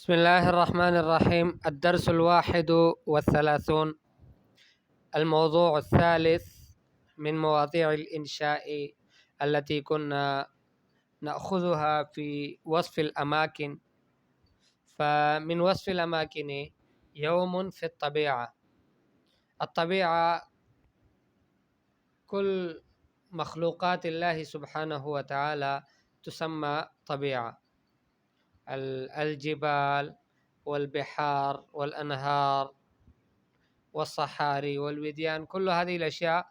بسم الله الرحمن الرحيم. الدرس 31. الموضوع الثالث من مواضيع الإنشاء التي كنا نأخذها في وصف الأماكن. فمن وصف الأماكن يوم في الطبيعة. الطبيعة كل مخلوقات الله سبحانه وتعالى تسمى طبيعة. الجبال والبحار والأنهار والصحاري والوديان، كل هذه الأشياء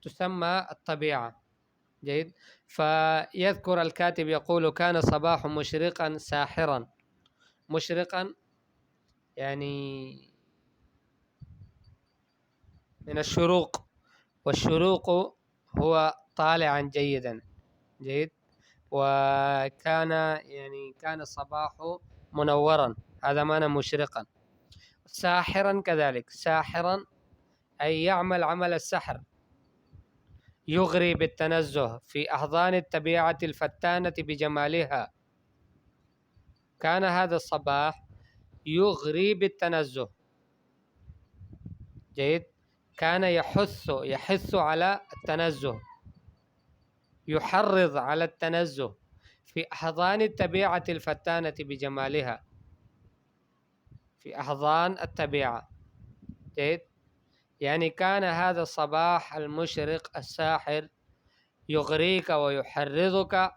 تسمى الطبيعة. جيد. فيذكر الكاتب يقول: كان صباح مشرقا ساحرا. مشرقا يعني من الشروق، والشروق هو طالعا جيدا. جيد. كان الصباح منورا، هذا معنى مشرقا. ساحرا كذلك، ساحرا أي يعمل عمل السحر، يغري بالتنزه في أحضان الطبيعة الفتانة بجمالها. كان هذا الصباح يغري بالتنزه. جيد. كان يحث على التنزه، يحرض على التنزه في أحضان الطبيعة الفتانة بجمالها، في أحضان الطبيعة. جيد. يعني كان هذا الصباح المشرق الساحر يغريك ويحرضك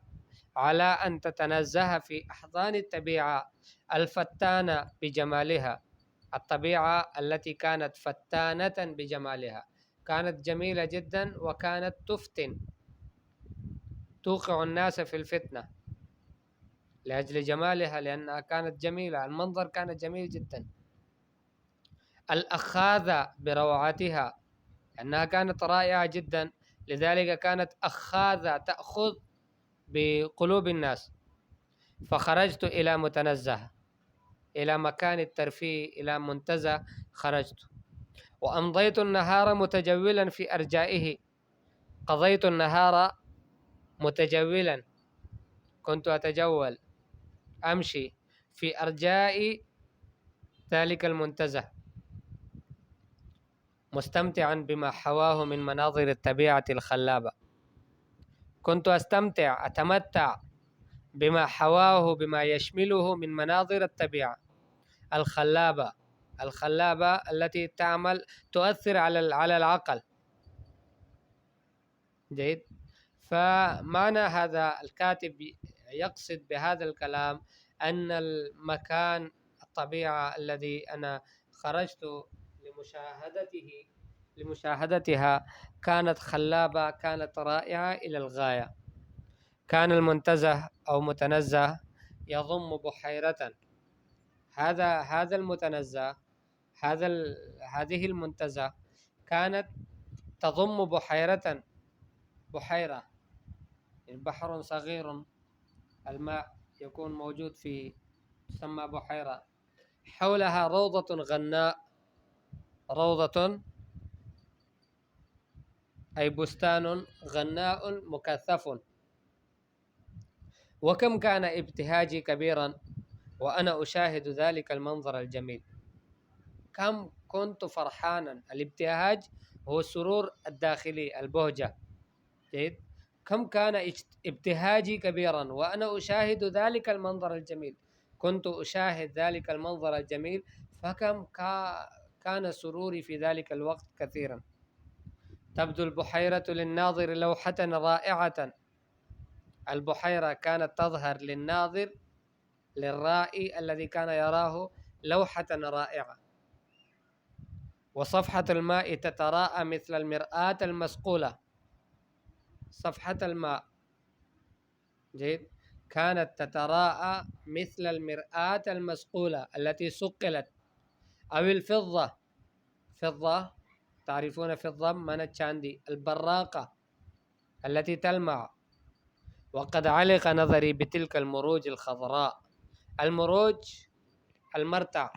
على أن تتنزه في أحضان الطبيعة الفتانة بجمالها. الطبيعة التي كانت فتانة بجمالها، كانت جميلة جدا، وكانت تفتن، توقع الناس في الفتنة لأجل جمالها، لأنها كانت جميلة، المنظر كان جميل جدا. الأخاذة بروعتها، أنها كانت رائعة جدا، لذلك كانت أخاذة تأخذ بقلوب الناس. فخرجت إلى متنزه، إلى مكان الترفيه، إلى منتزه خرجت، وأمضيت النهار متجولا في أرجائه. قضيت النهار متجولا، كنت أتجول، أمشي في أرجاء ذلك المنتزه، مستمتعا بما حواه من مناظر الطبيعة الخلابة. كنت أستمتع، أتمتع بما حواه، بما يشمله من مناظر الطبيعة الخلابة، الخلابة التي تؤثر على العقل. جيد. فمعنى هذا الكاتب يقصد بهذا الكلام أن المكان الطبيعة الذي أنا خرجت لمشاهدتها كانت خلابة، كانت رائعة إلى الغاية. كان المنتزه أو متنزه يضم بحيرة. هذا المتنزه، هذه المنتزه كانت تضم بحيرة، بحر صغير، الماء يكون موجود في، تسمى بحيرة. حولها روضة غناء، روضة أي بستان غناء مكثف. وكم كان ابتهاجي كبيرا وأنا أشاهد ذلك المنظر الجميل. كم كنت فرحانا. الابتهاج هو السرور الداخلي، البهجة. جيد. كم كان ابتهاجي كبيرا وأنا أشاهد ذلك المنظر الجميل. كنت أشاهد ذلك المنظر الجميل، فكم كان سروري في ذلك الوقت كثيرا. تبدو البحيرة للناظر لوحة رائعة. البحيرة كانت تظهر للناظر، للرائي الذي كان يراه، لوحة رائعة. وصفحة الماء تتراءى مثل المرآة المصقولة. صفحة الماء، جيد، كانت تتراءى مثل المرآة المصقولة التي صقلت، أو الفضة. فضة، تعرفون فضة من الشاندي، البراقة التي تلمع. وقد علق نظري بتلك المروج الخضراء. المروج، المرتع،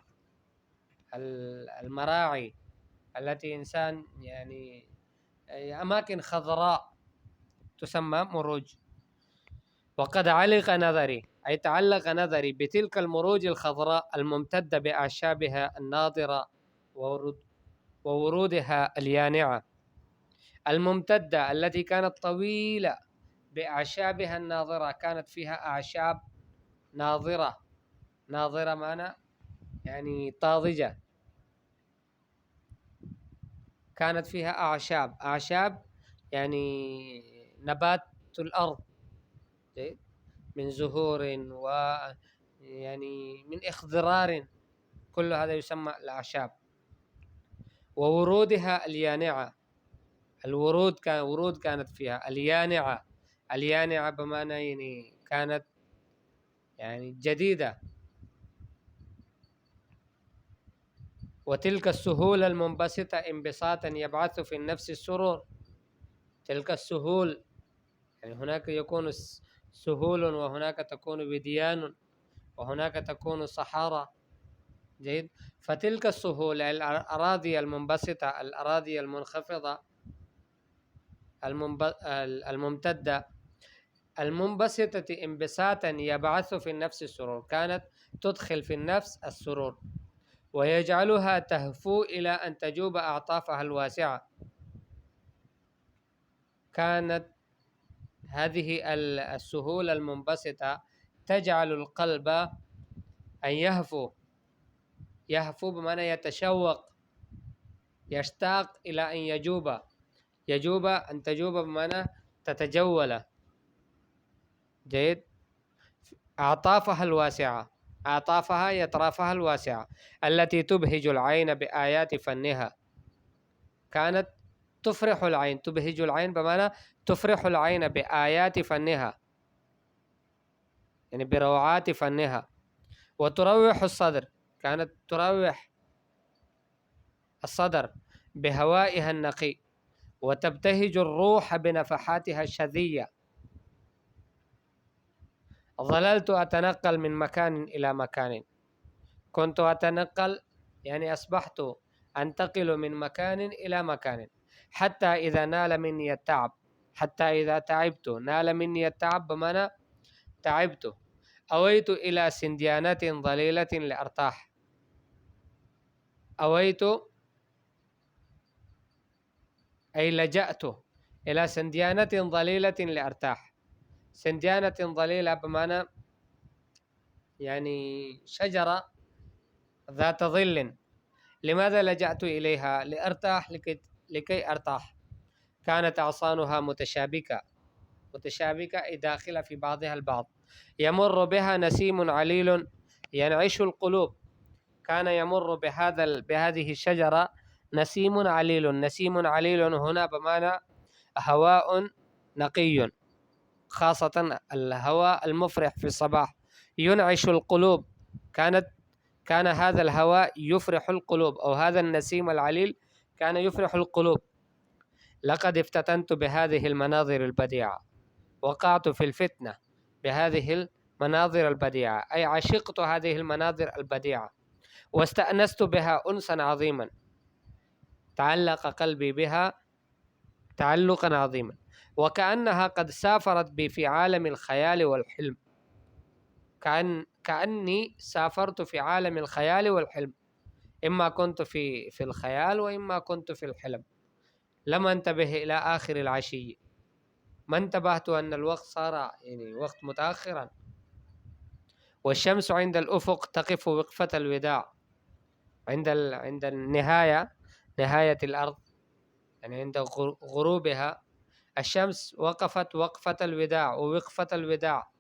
المراعي التي إنسان يعني أماكن خضراء تسمى مروج. وقد علق نظري أي تعلق نظري بتلك المروج الخضراء الممتدة بأعشابها الناضرة وورودها اليانعة، الممتدة التي كانت طويلة بأعشابها الناظرة، كانت فيها أعشاب ناظرة. ناظرة معنى يعني طازجة، كانت فيها أعشاب يعني نبات الأرض من زهور و يعني من إخضرار، كل هذا يسمى الأعشاب. وورودها اليانعة، ورود كانت فيها اليانعة. اليانعة بمعنى يعني كانت يعني جديدة. وتلك السهول المنبسطة انبساطا يبعث في النفس السرور. تلك السهول يعني هناك يكون سهول، وهناك تكون وديان، وهناك تكون صحارى. جيد. فتلك السهول الأراضي المنبسطة، الأراضي المنخفضة الممتدة المنبسطة انبساطا يبعث في النفس السرور، كانت تدخل في النفس السرور ويجعلها تهفو إلى أن تجوب أعطافها الواسعة. كانت هذه السهول المنبسطة تجعل القلب أن يهفو بمعنى يتشوق، يشتاق إلى أن يجوب أن تجوب بمعنى تتجول. جيد. أعطافها الواسعة، أعطافها أطرافها الواسعة التي تبهج العين بآيات فنها. كانت تفرح العين، تبهج العين بمعنى تفرح العين بآيات فنها، يعني بروعات فنها. وتروح الصدر، كانت تروح الصدر بهوائها النقي. وتبتهج الروح بنفحاتها الشذية. ظللت أتنقل من مكان إلى مكان، كنت أتنقل يعني أصبحت أنتقل من مكان إلى مكان، حتى إذا نال مني التعب، حتى إذا تعبت نال مني التعب بمعنى تعبت. أويت إلى سنديانة ظليلة لأرتاح. أويت أي لجأت إلى سنديانة ظليلة لأرتاح. سنديانة ظليلة بمعنى يعني شجرة ذات ظل. لماذا لجأت إليها؟ لأرتاح، لكي أرتاح. كانت أغصانها متشابكة أي داخلة في بعضها البعض. يمر بها نسيم عليل ينعش القلوب. كان يمر بهذه الشجرة نسيم عليل. نسيم عليل هنا بمعنى هواء نقي، خاصة الهواء المفرح في الصباح ينعش القلوب. كان هذا الهواء يفرح القلوب، أو هذا النسيم العليل كان يفرح القلوب. لقد افتتنت بهذه المناظر البديعة، وقعت في الفتنة بهذه المناظر البديعة، أي عشقت هذه المناظر البديعة واستأنست بها أنسا عظيما، تعلق قلبي بها تعلقا عظيما، وكأنها قد سافرت بي في عالم الخيال والحلم. كأني سافرت في عالم الخيال والحلم، إما كنت في الخيال وإما كنت في الحلم. لم أنتبه إلى آخر العشي، ما انتبهت أن الوقت صار يعني وقت متأخرا، والشمس عند الأفق تقف وقفة الوداع. عند النهاية، نهاية الأرض، يعني عند غروبها الشمس وقفت وقفة الوداع ووقفة الوداع،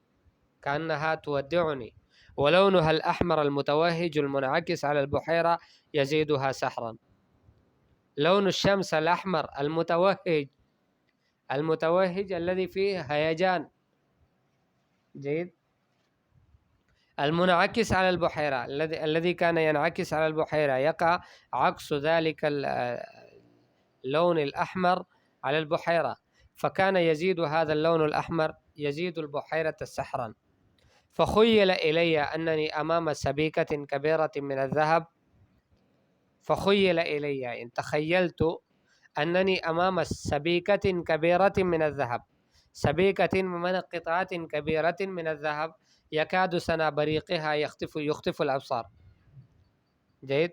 كأنها تودعني. ولونها الأحمر المتوهج المنعكس على البحيرة يزيدها سحرا. لون الشمس الأحمر المتوهج الذي فيه هيجان. جيد. المنعكس على البحيرة، الذي كان ينعكس على البحيرة يقع عكس ذلك اللون الأحمر على البحيرة، فكان يزيد هذا اللون الأحمر يزيد البحيرة سحرا. فخيل إلي أنني أمام سبيكة كبيرة من الذهب. فخيل إلي إن تخيلت أنني أمام سبيكة كبيرة من الذهب. سبيكة من قطعة كبيرة من الذهب يكاد سنا بريقها يخطف الأبصار. جيد،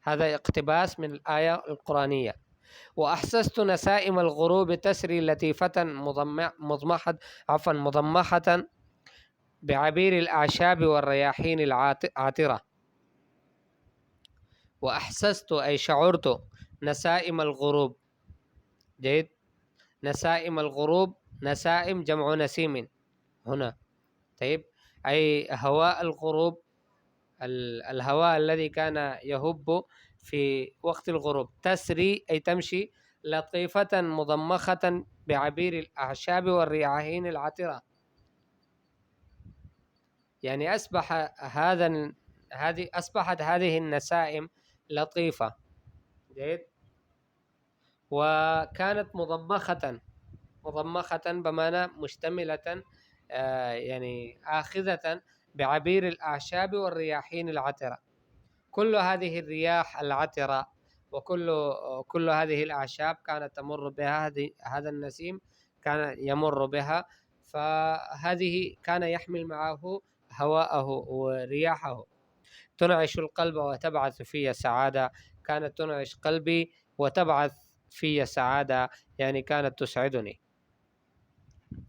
هذا اقتباس من الآية القرآنية. وأحسست نسائم الغروب تسري لطيفة مضمحة بعبير الأعشاب والرياحين العاطرة. وأحسست أي شعرت نسائم الغروب. جيد، نسائم الغروب، نسائم جمع نسيم هنا. طيب، أي هواء الغروب، الهواء الذي كان يهب في وقت الغروب. تسري أي تمشي، لطيفة مضمخة بعبير الأعشاب والرياحين العطرة. يعني أصبحت هذه النسائم لطيفة. جيد، وكانت مضمخة بمعنى مشتملة، يعني آخذة بعبير الأعشاب والرياحين العطرة. كل هذه الرياح العطرة وكل هذه الأعشاب كانت تمر بها، هذا النسيم كان يمر بها، فهذه كان يحمل معه هواءه ورياحه. تنعش القلب وتبعث في سعادة. كانت تنعش قلبي وتبعث في سعادة، يعني كانت تسعدني.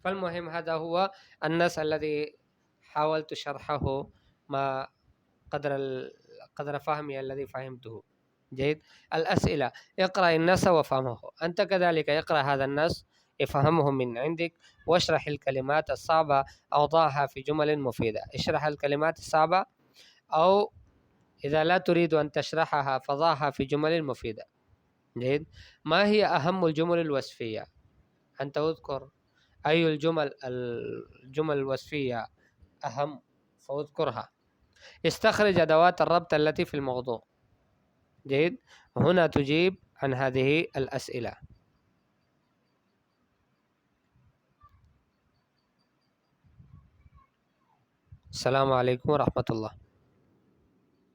فالمهم هذا هو النص الذي حاولت شرحه ما قدر فهمي الذي فهمته. جيد، الأسئلة: اقرأ النص وفهمه. أنت كذلك اقرأ هذا النص، افهمه من عندك، واشرح الكلمات الصعبة أو ضعها في جمل مفيدة. اشرح الكلمات الصعبة، أو إذا لا تريد أن تشرحها فضعها في جمل مفيدة. جيد، ما هي أهم الجمل الوصفية؟ أنت اذكر أي الجمل الوصفية أهم فاذكرها. استخرج أدوات الربط التي في الموضوع. جيد، هنا تجيب عن هذه الأسئلة. السلام عليكم ورحمة الله.